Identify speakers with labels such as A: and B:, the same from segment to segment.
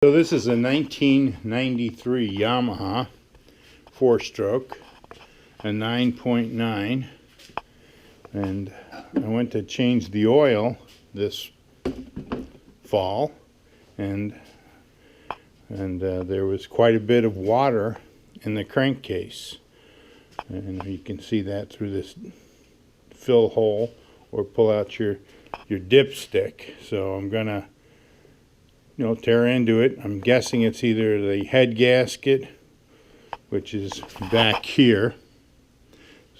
A: So this is a 1993 Yamaha 4-stroke, a 9.9, and I went to change the oil this fall, and there was quite a bit of water in the crankcase, and you can see that through this fill hole or pull out your dipstick. So I'm gonna tear into it. I'm guessing it's either the head gasket, which is back here.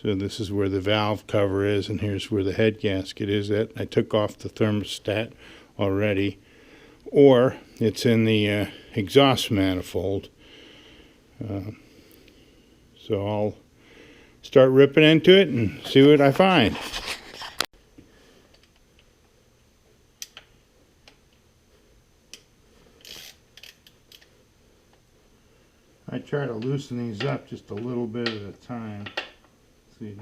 A: So this is where the valve cover is, and here's where the head gasket is. That I took off the thermostat already. Or it's in the exhaust manifold. So I'll start ripping into it and see what I find. I try to loosen these up just a little bit at a time so you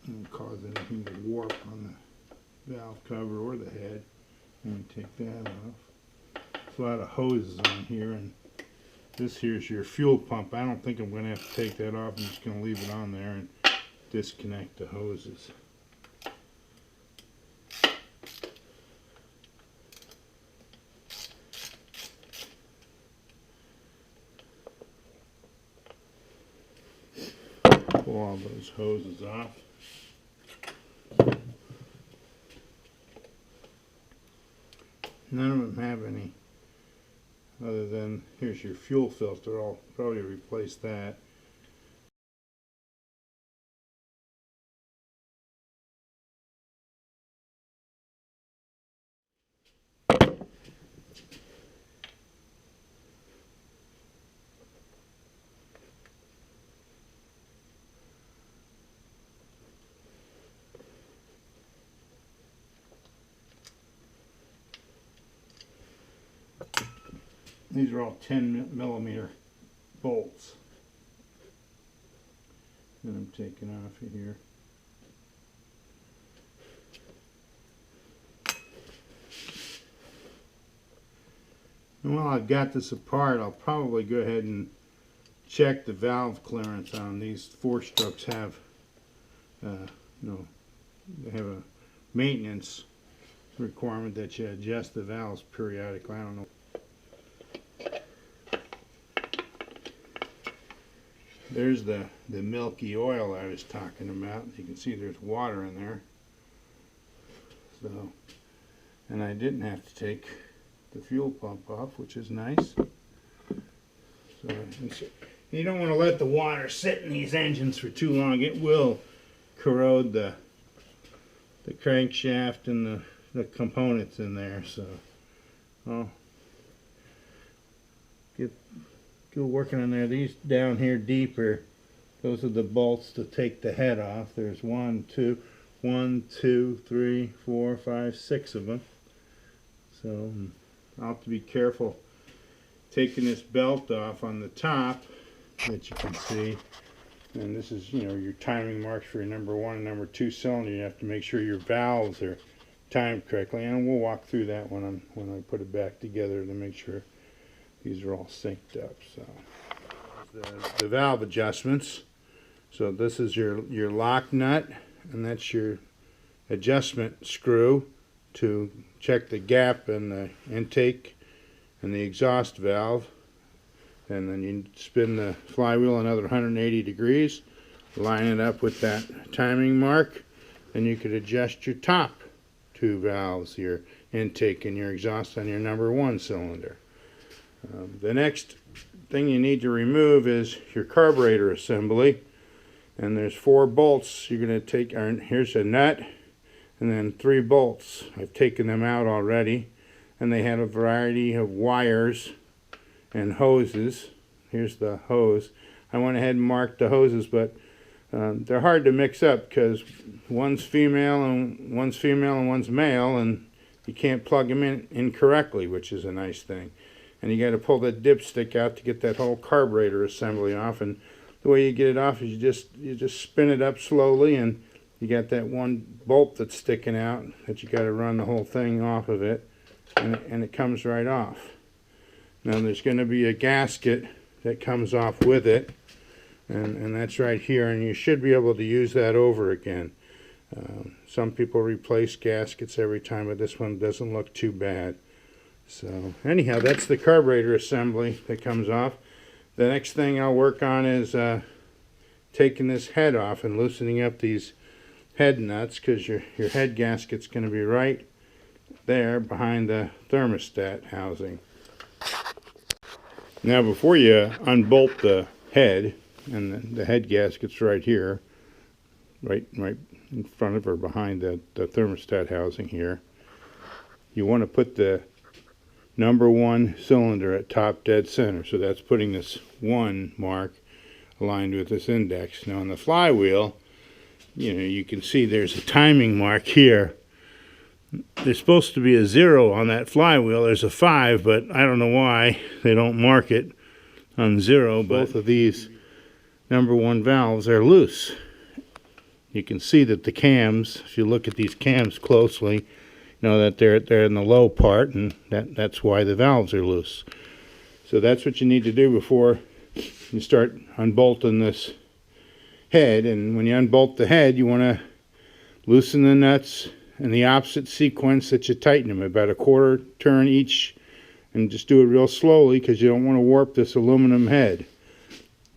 A: don't cause anything to warp on the valve cover or the head. Let me take that off. There's a lot of hoses on here, and this here's your fuel pump. I don't think I'm going to have to take that off. I'm just going to leave it on there and disconnect the hoses. Pull all those hoses off. None of them have any other than, here's your fuel filter. I'll probably replace that. These are all 10mm bolts that I'm taking off of here. And while I've got this apart, I'll probably go ahead and check the valve clearance on these 4-strokes. Have they have a maintenance requirement that you adjust the valves periodically. I don't know. There's the milky oil I was talking about. You can see there's water in there. So, and I didn't have to take the fuel pump off, which is nice. So you don't want to let the water sit in these engines for too long. It will corrode the crankshaft and the components in there. So I'll go working on there. These down here deeper, those are the bolts to take the head off. There's 1, 2, 3, 4, 5, 6 of them. So I'll have to be careful taking this belt off on the top that you can see. And this is, your timing marks for your number 1 and number 2 cylinder. You have to make sure your valves are timed correctly, and we'll walk through that when I put it back together to make sure these are all synced up. So the valve adjustments. So this is your lock nut, and that's your adjustment screw to check the gap in the intake and the exhaust valve. And then you spin the flywheel another 180 degrees, line it up with that timing mark, and you could adjust your top 2 valves, your intake and your exhaust on your number 1 cylinder. The next thing you need to remove is your carburetor assembly, and there's 4 bolts you're going to take. Here's a nut and then 3 bolts. I've taken them out already, and they had a variety of wires and hoses. Here's the hose. I went ahead and marked the hoses, but they're hard to mix up because one's female and one's male, and you can't plug them in incorrectly, which is a nice thing. And you got to pull that dipstick out to get that whole carburetor assembly off. And the way you get it off is you just spin it up slowly, and you got that one bolt that's sticking out that you got to run the whole thing off of it, and it comes right off. Now there's going to be a gasket that comes off with it, and that's right here, and you should be able to use that over again. Some people replace gaskets every time, but this one doesn't look too bad. So anyhow, that's the carburetor assembly that comes off. The next thing I'll work on is taking this head off and loosening up these head nuts, because your head gasket's going to be right there behind the thermostat housing. Now before you unbolt the head, and the head gasket's right here, right in front of or behind the thermostat housing here, you want to put the number 1 cylinder at top dead center. So that's putting this 1 mark aligned with this index. Now on the flywheel, you can see there's a timing mark here. There's supposed to be a 0 on that flywheel. There's a 5, but I don't know why they don't mark it on 0. Both of these number 1 valves are loose. You can see that the cams, if you look at these cams closely, you know that they're in the low part, and that's why the valves are loose. So that's what you need to do before you start unbolting this head. And when you unbolt the head, you want to loosen the nuts in the opposite sequence that you tighten them, about a quarter turn each, and just do it real slowly, because you don't want to warp this aluminum head.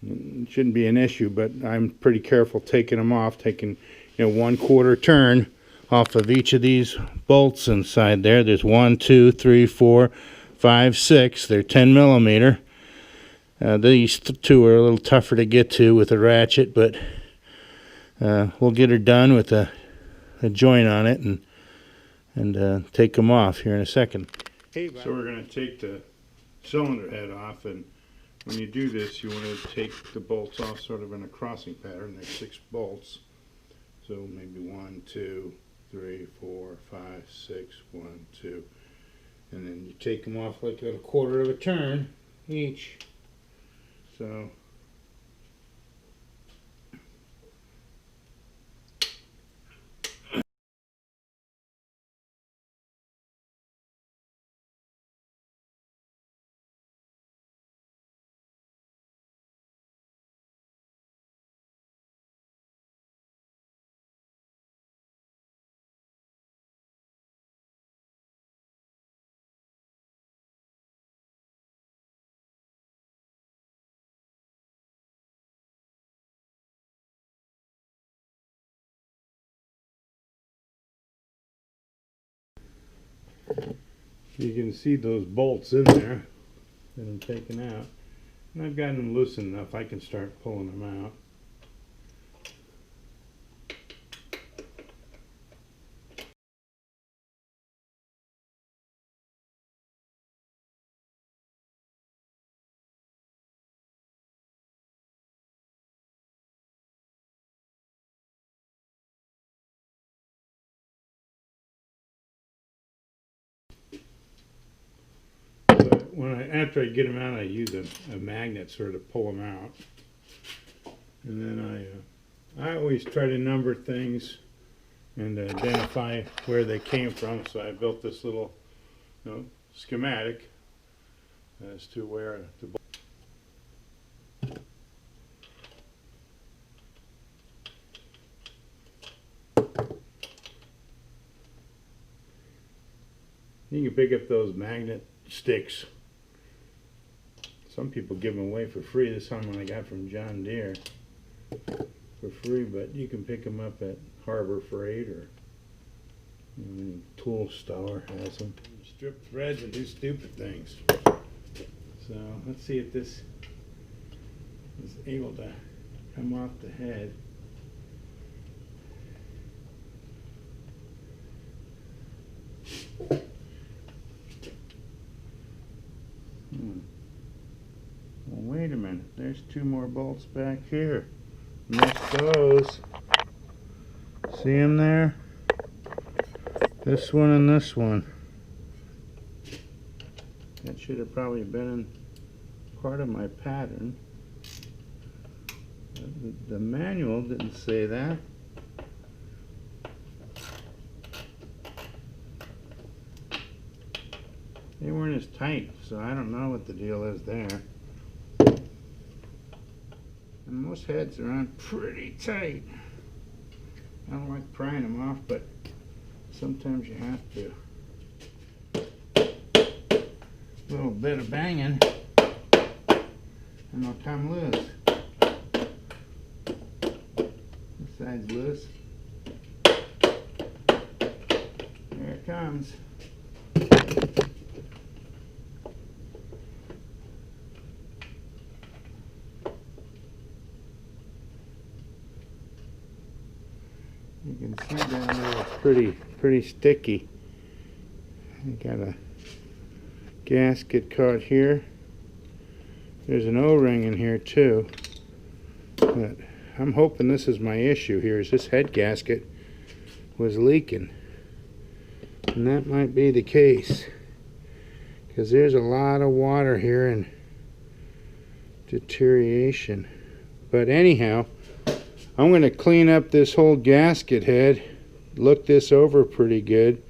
A: It shouldn't be an issue, but I'm pretty careful taking them off, taking 1/4 turn off of each of these bolts inside there. There's 1, 2, 3, 4, 5, 6. They're 10 millimeter. These 2 are a little tougher to get to with a ratchet, but we'll get her done with a joint on it and take them off here in a second. So we're going to take the cylinder head off, and when you do this, you want to take the bolts off sort of in a crossing pattern. There's 6 bolts, so maybe 1, 2, 3, 4, 5, 6, 1, 2, and then you take them off like a quarter of a turn each. So you can see those bolts in there that I'm taking out, and I've gotten them loose enough I can start pulling them out. After I get them out, I use a magnet sort of pull them out, and then I always try to number things and identify where they came from. So I built this little schematic as to where the you can pick up those magnet sticks. Some people give them away for free. This one I got from John Deere for free, but you can pick them up at Harbor Freight, or any tool store has them. Strip threads and do stupid things. So let's see if this is able to come off the head. Well, wait a minute, there's 2 more bolts back here. Miss those. See them there? This one and this one. That should have probably been in part of my pattern. The manual didn't say that. they weren't as tight, so I don't know what the deal is there. And most heads are on pretty tight. I don't like prying them off, but sometimes you have to. A little bit of banging and they'll come loose. This side's loose. There it comes. You can see down there it's pretty sticky. I got a gasket caught here. There's an O-ring in here too. But I'm hoping this is my issue here, is this head gasket was leaking. And that might be the case, because there's a lot of water here and deterioration. But anyhow, I'm going to clean up this whole gasket head, look this over pretty good,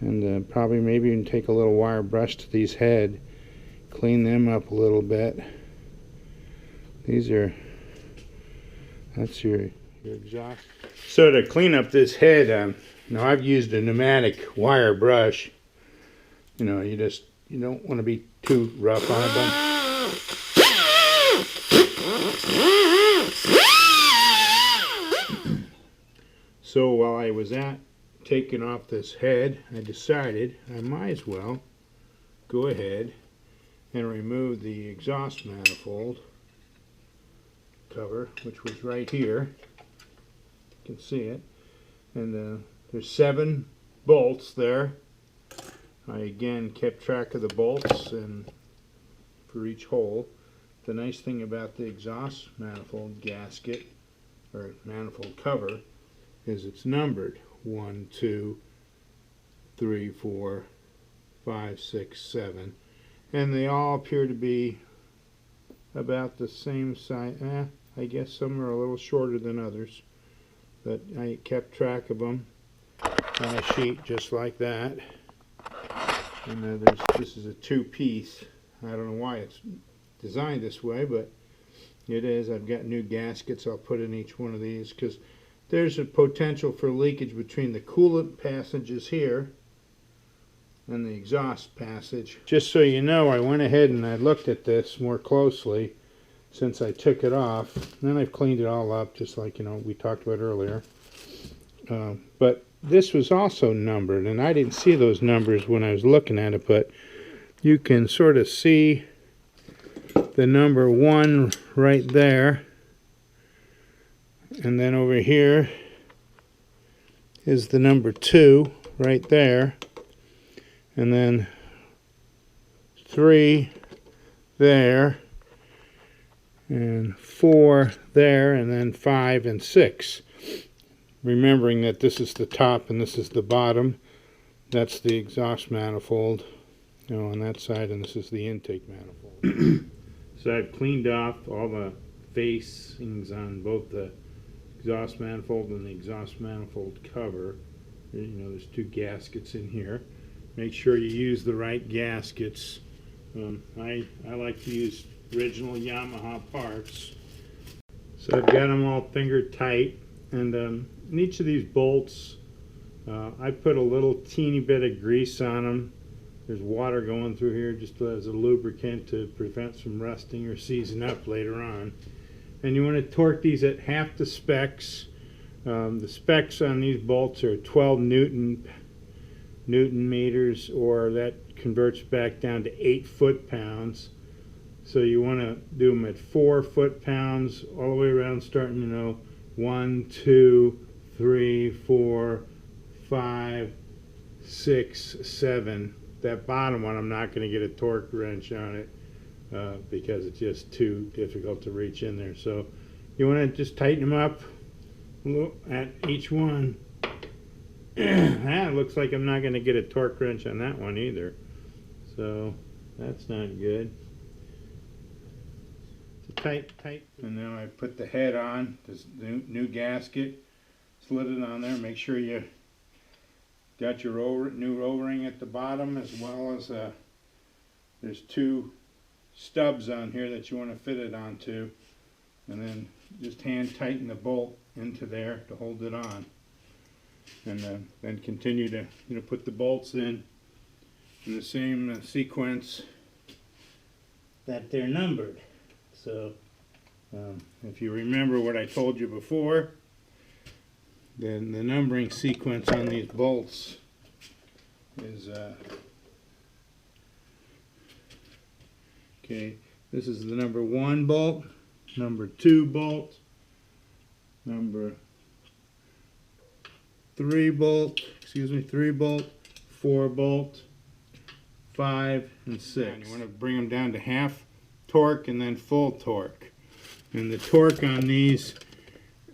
A: and probably maybe even take a little wire brush to these head, clean them up a little bit. That's your exhaust. So to clean up this head, now I've used a pneumatic wire brush. You know, you don't want to be too rough on it. So while I was taking off this head, I decided I might as well go ahead and remove the exhaust manifold cover, which was right here. You can see it. And there's 7 bolts there. I again kept track of the bolts and for each hole. The nice thing about the exhaust manifold gasket or manifold cover is it's numbered 1, 2, 3, 4, 5, 6, 7, and they all appear to be about the same size. I guess some are a little shorter than others, but I kept track of them on a sheet just like that. And this is a 2-piece. I don't know why it's designed this way, but it is. I've got new gaskets I'll put in each one of these, because there's a potential for leakage between the coolant passages here and the exhaust passage. Just so you know, I went ahead and I looked at this more closely since I took it off. And then I've cleaned it all up, just like, you know, we talked about earlier. But this was also numbered, and I didn't see those numbers when I was looking at it, but you can sort of see the number 1 right there. And then over here is the number 2 right there. And then 3 there. And 4 there. And then 5 and 6. Remembering that this is the top and this is the bottom. That's the exhaust manifold, you know, on that side, and this is the intake manifold. So I've cleaned off all the facings on both the exhaust manifold and the exhaust manifold cover. You know, there's 2 gaskets in here. Make sure you use the right gaskets. I like to use original Yamaha parts. So I've got them all finger tight, and in each of these bolts I put a little teeny bit of grease on them. There's water going through here just as a lubricant to prevent some rusting or seizing up later on. And you want to torque these at half the specs. The specs on these bolts are 12 Newton meters, or that converts back down to 8 foot-pounds. So you want to do them at 4 foot-pounds all the way around, starting, you know, 1, 2, 3, 4, 5, 6, 7. That bottom one, I'm not going to get a torque wrench on it because it's just too difficult to reach in there. So you want to just tighten them up at each one. It looks like I'm not going to get a torque wrench on that one either. So that's not good. It's a tight. And then I put the head on, this new gasket, slid it on there. Make sure you got your new O-ring at the bottom, as well as there's two stubs on here that you want to fit it onto, and then just hand tighten the bolt into there to hold it on, and then continue to put the bolts in the same sequence that they're numbered. So if you remember what I told you before, then the numbering sequence on these bolts is okay, this is the number 1 bolt, number 2 bolt, number 3 bolt, 4 bolt, 5 and 6. And you want to bring them down to half torque and then full torque. And the torque on these,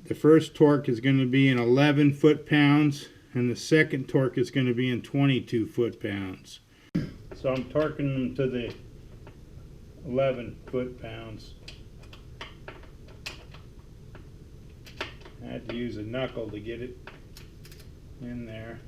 A: the first torque is going to be in 11 foot-pounds, and the second torque is going to be in 22 foot-pounds. So I'm torquing them to the 11 foot-pounds. I had to use a knuckle to get it in there.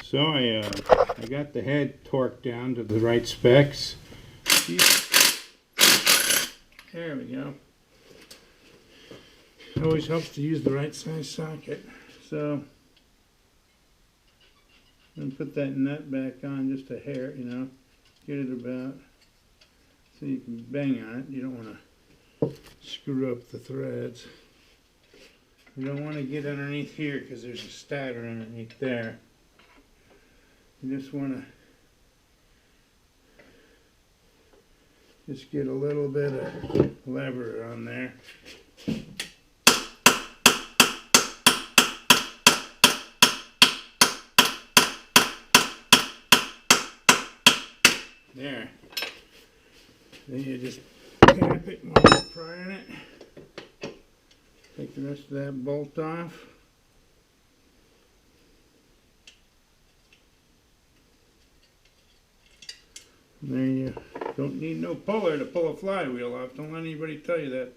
A: So I got the head torqued down to the right specs. There we go. It always helps to use the right size socket. So I'm going to put that nut back on just a hair, get it about so you can bang on it. You don't want to screw up the threads. You don't want to get underneath here because there's a starter underneath there. You just want to just get a little bit of lever on there. There. Then you just tap it while you're prying it. Take the rest of that bolt off. There you don't need no puller to pull a flywheel off. Don't let anybody tell you that.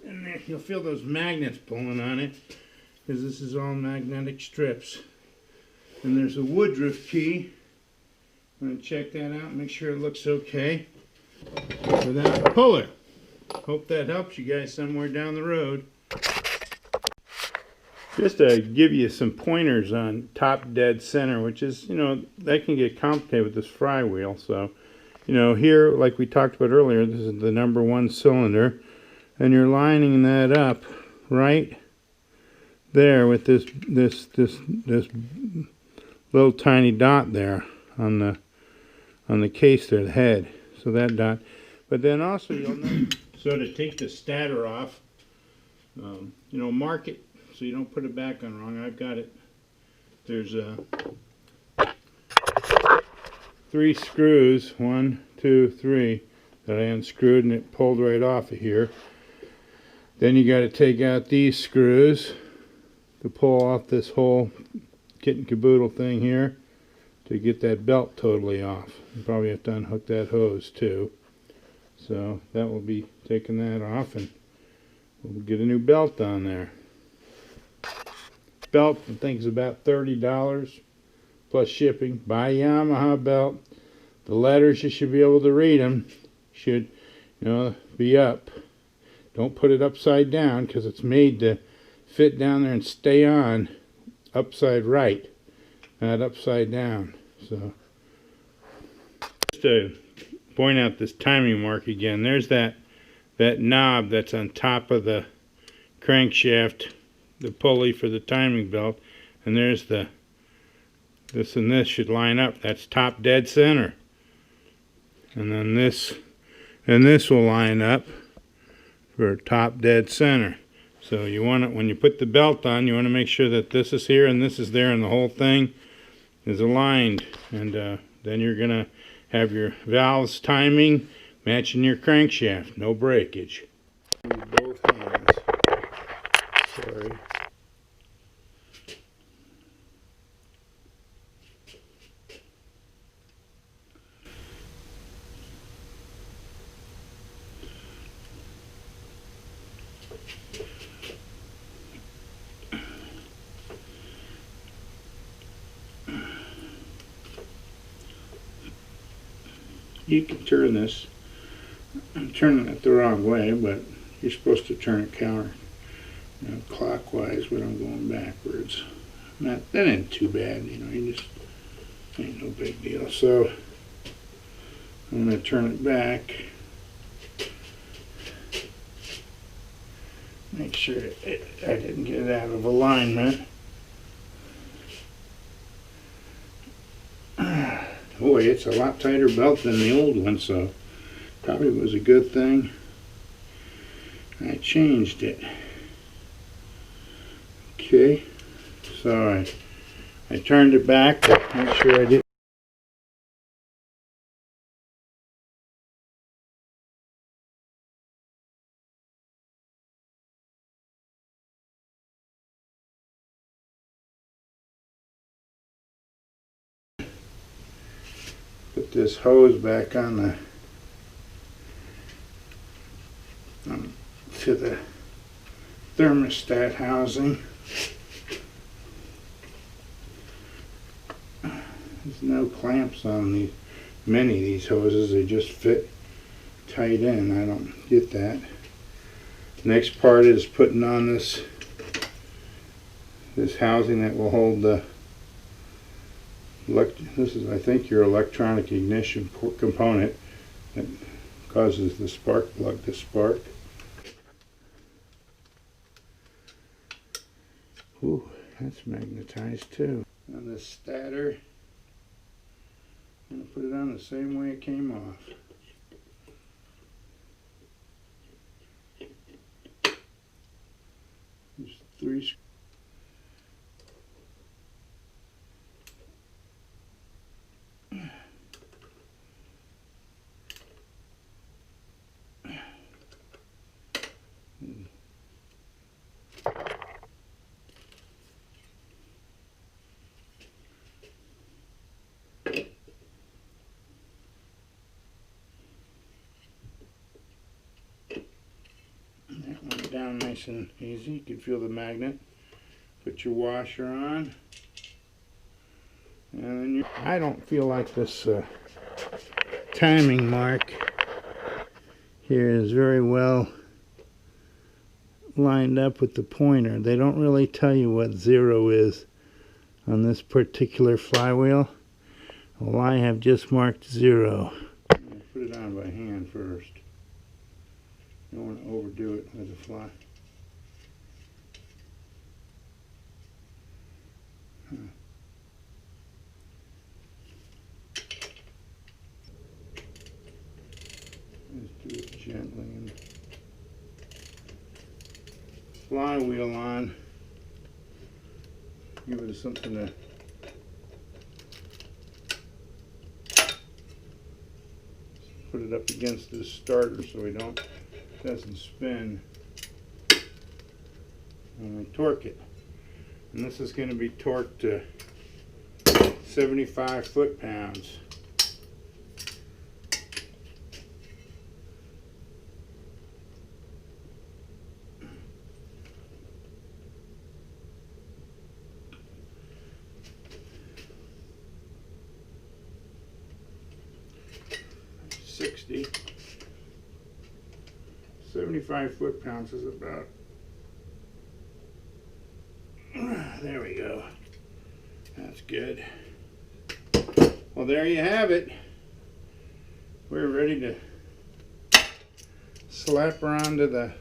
A: And there, you'll feel those magnets pulling on it, because this is all magnetic strips. And there's a Woodruff key. I'm going to check that out and make sure it looks okay without a puller. Hope that helps you guys somewhere down the road. Just to give you some pointers on top dead center, which is, that can get complicated with this flywheel. So, here, like we talked about earlier, this is the number 1 cylinder, and you're lining that up right there with this little tiny dot there on the case there, the head. So that dot. But then also you'll know. So to take the stator off, mark it so you don't put it back on wrong. I've got it. There's 3 screws, 1, 2, 3, that I unscrewed, and it pulled right off of here. Then you got to take out these screws to pull off this whole kit and caboodle thing here to get that belt totally off. You probably have to unhook that hose too. So that will be taking that off, and we'll get a new belt on there. Belt, I think, is about $30 plus shipping. Buy a Yamaha belt. The letters, you should be able to read them. Should, be up. Don't put it upside down, because it's made to fit down there and stay on upside right, not upside down. So just to point out this timing mark again, there's that knob that's on top of the crankshaft, the pulley for the timing belt, and there's this and this should line up. That's top dead center, and then this will line up for top dead center. So you want it, when you put the belt on, you want to make sure that this is here and this is there and the whole thing is aligned. And then you're going to have your valves timing matching your crankshaft. No breakage. Use both hands. Sorry. You can turn this. I'm turning it the wrong way, but you're supposed to turn it clockwise, but I'm going backwards. That ain't too bad, you just ain't no big deal. So I'm going to turn it back. Make sure I didn't get it out of alignment. Boy, it's a lot tighter belt than the old one, so probably was a good thing I changed it. Okay, so I turned it back to make sure I didn't. Put this hose back on to the thermostat housing. There's no clamps on many of these hoses. They just fit tight in. I don't get that. Next part is putting on this housing that will hold the this is, I think, your electronic ignition component that causes the spark plug to spark. Ooh, that's magnetized too. And the stator, I'm going to put it on the same way it came off. There's 3 screws. That went down nice and easy. You can feel the magnet. Put your washer on. And then I don't feel like this timing mark here is very well lined up with the pointer. They don't really tell you what 0 is on this particular flywheel. Well, I have just marked 0. Put it on by hand first. You don't want to overdo it with a fly. Just do it gently and flywheel on. Give it something to put it up against the starter so it doesn't spin. And we torque it. And this is going to be torqued to 75 foot-pounds. $60. 75 foot-pounds is about, there we go. That's good. Well, there you have it. We're ready to slap her onto the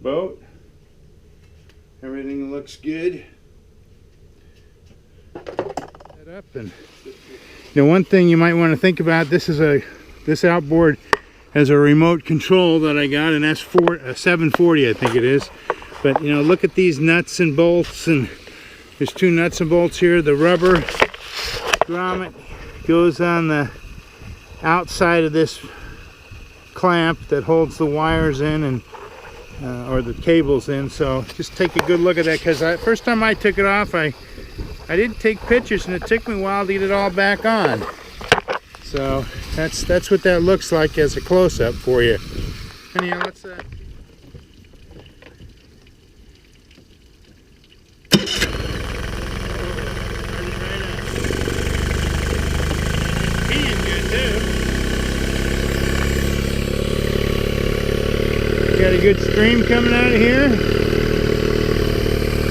A: boat. Everything looks good. Set up, and one thing you might want to think about, this outboard has a remote control that I got, an S4, a 740 I think it is. But you know, look at these nuts and bolts, and there's 2 nuts and bolts here. The rubber grommet goes on the outside of this clamp that holds the wires in, and or the cables in. So just take a good look at that, because first time I took it off, I didn't take pictures, and it took me a while to get it all back on. So that's what that looks like as a close-up for you. Anyhow, let's got a good stream coming out of here.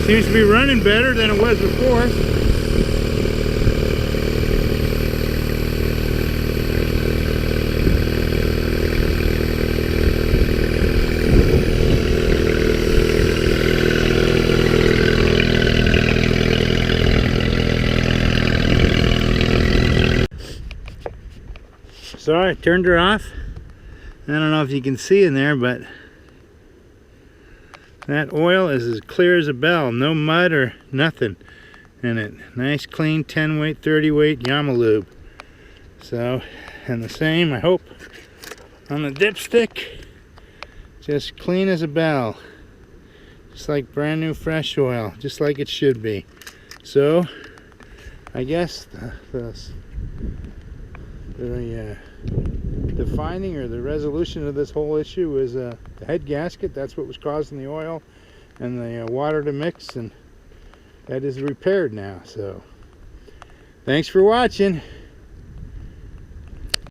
A: Seems to be running better than it was before. Sorry, I turned her off. I don't know if you can see in there, but that oil is as clear as a bell. No mud or nothing in it. Nice, clean 10 weight, 30 weight Yamaha lube. So, and the same, I hope, on the dipstick. Just clean as a bell. Just like brand new fresh oil. Just like it should be. So, I guess the finding or the resolution of this whole issue is the head gasket. That's what was causing the oil and the water to mix, and that is repaired now. So thanks for watching.